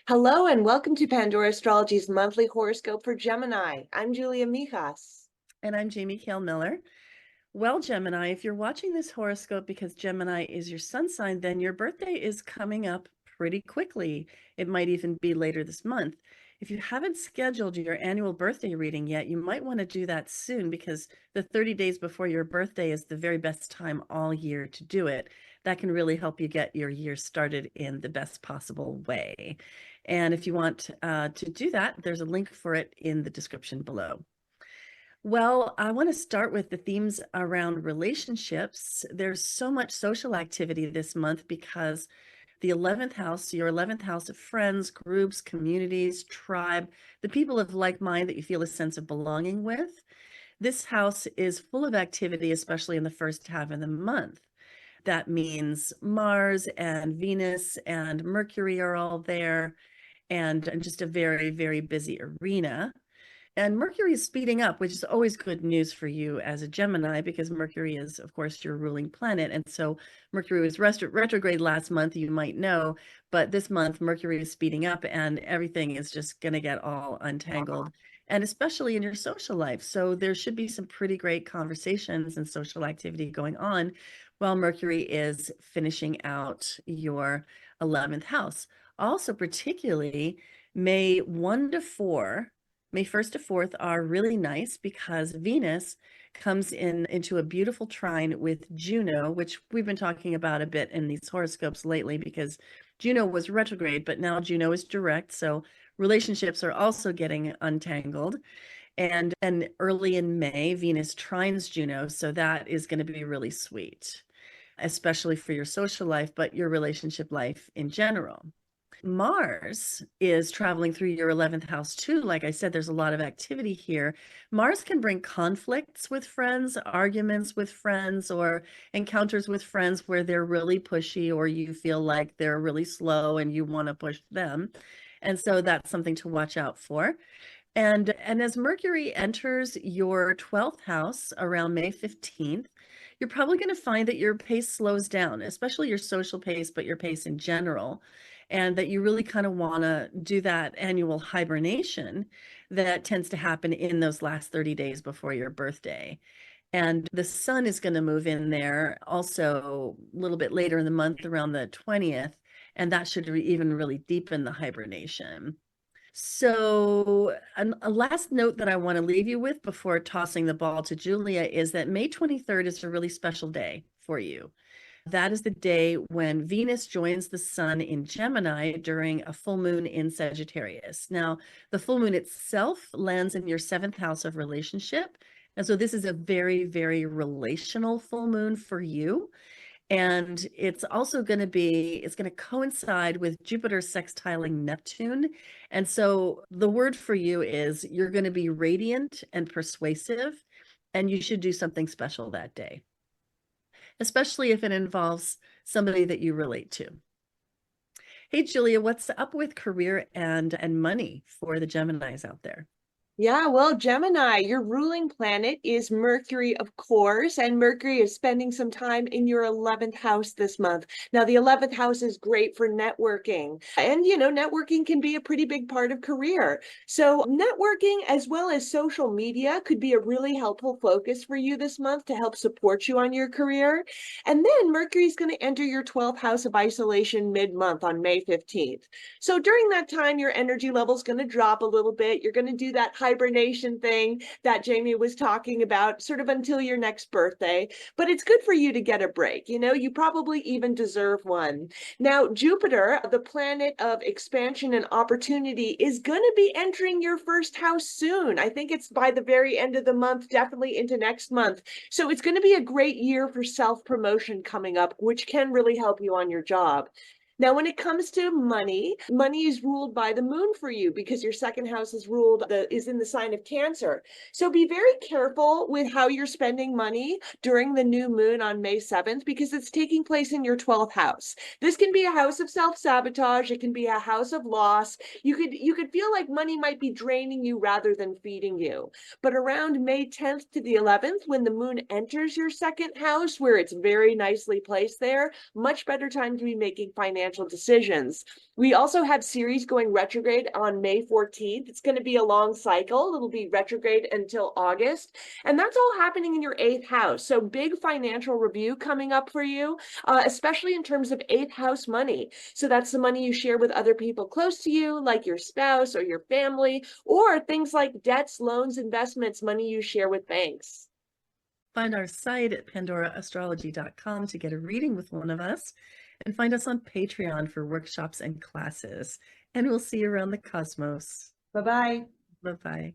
Hello and welcome to Pandora Astrology's monthly horoscope for Gemini. I'm Julia Mijas. And I'm Jamie Kale Miller. Well, Gemini, if you're watching this horoscope because Gemini is your sun sign, then your birthday is coming up pretty quickly. It might even be later this month. If you haven't scheduled your annual birthday reading yet, you might want to do that soon because the 30 days before your birthday is the very best time all year to do it. That can really help you get your year started in the best possible way. And if you want to do that, there's a link for it in the description below. Well, I want to start with the themes around relationships. There's so much social activity this month because the 11th house, your 11th house of friends, groups, communities, tribe, the people of like mind that you feel a sense of belonging with. This house is full of activity, especially in the first half of the month. That means Mars and Venus and Mercury are all there, and just a very, very busy arena. And Mercury is speeding up, which is always good news for you as a Gemini, because Mercury is, of course, your ruling planet. And so Mercury was retrograde last month, you might know, but this month Mercury is speeding up and everything is just going to get all untangled, and especially in your social life. So there should be some pretty great conversations and social activity going on while Mercury is finishing out your 11th house. Also, particularly May 1 to 4. May 1st to 4th are really nice because Venus comes into a beautiful trine with Juno, which we've been talking about a bit in these horoscopes lately because Juno was retrograde, but now Juno is direct. So relationships are also getting untangled. And early in May, Venus trines Juno. So that is going to be really sweet, especially for your social life, but your relationship life in general. Mars is traveling through your 11th house too. Like I said, there's a lot of activity here. Mars can bring conflicts with friends, arguments with friends, or encounters with friends where they're really pushy or you feel like they're really slow and you want to push them. And so that's something to watch out for. And as Mercury enters your 12th house around May 15th, you're probably going to find that your pace slows down, especially your social pace, but your pace in general, and that you really kind of want to do that annual hibernation that tends to happen in those last 30 days before your birthday. And the sun is going to move in there also a little bit later in the month around the 20th, and that should even really deepen the hibernation. So, a last note that I want to leave you with before tossing the ball to Julia is that May 23rd is a really special day for you. That is the day when Venus joins the sun in Gemini during a full moon in Sagittarius. Now, the full moon itself lands in your 7th house of relationship. And so, this is a very, very relational full moon for you. And it's also it's going to coincide with Jupiter sextiling Neptune. And so the word for you is you're going to be radiant and persuasive, and you should do something special that day, especially if it involves somebody that you relate to. Hey, Julia, what's up with career and money for the Geminis out there? Yeah, well, Gemini, your ruling planet is Mercury, of course, and Mercury is spending some time in your 11th house this month. Now, the 11th house is great for networking, and networking can be a pretty big part of career. So, networking as well as social media could be a really helpful focus for you this month to help support you on your career. And then Mercury is going to enter your 12th house of isolation mid-month on May 15th. So, during that time, your energy level is going to drop a little bit. You're going to do that hibernation thing that Jamie was talking about, sort of until your next birthday. But it's good for you to get a break. You probably even deserve one. Now, Jupiter, the planet of expansion and opportunity, is going to be entering your first house soon. I think it's by the very end of the month, definitely into next month. So it's going to be a great year for self-promotion coming up, which can really help you on your job. Now, when it comes to money, money is ruled by the moon for you because your second house is in the sign of Cancer. So be very careful with how you're spending money during the new moon on May 7th because it's taking place in your 12th house. This can be a house of self-sabotage. It can be a house of loss. You could feel like money might be draining you rather than feeding you. But around May 10th to the 11th, when the moon enters your second house, where it's very nicely placed there, much better time to be making financial financial decisions. We also have Ceres going retrograde on May 14th. It's going to be a long cycle. It'll be retrograde until August. And that's all happening in your 8th house. So big financial review coming up for you, especially in terms of 8th house money. So that's the money you share with other people close to you, like your spouse or your family, or things like debts, loans, investments, money you share with banks. Find our site at pandoraastrology.com to get a reading with one of us, and find us on Patreon for workshops and classes. And we'll see you around the cosmos. Bye-bye. Bye-bye.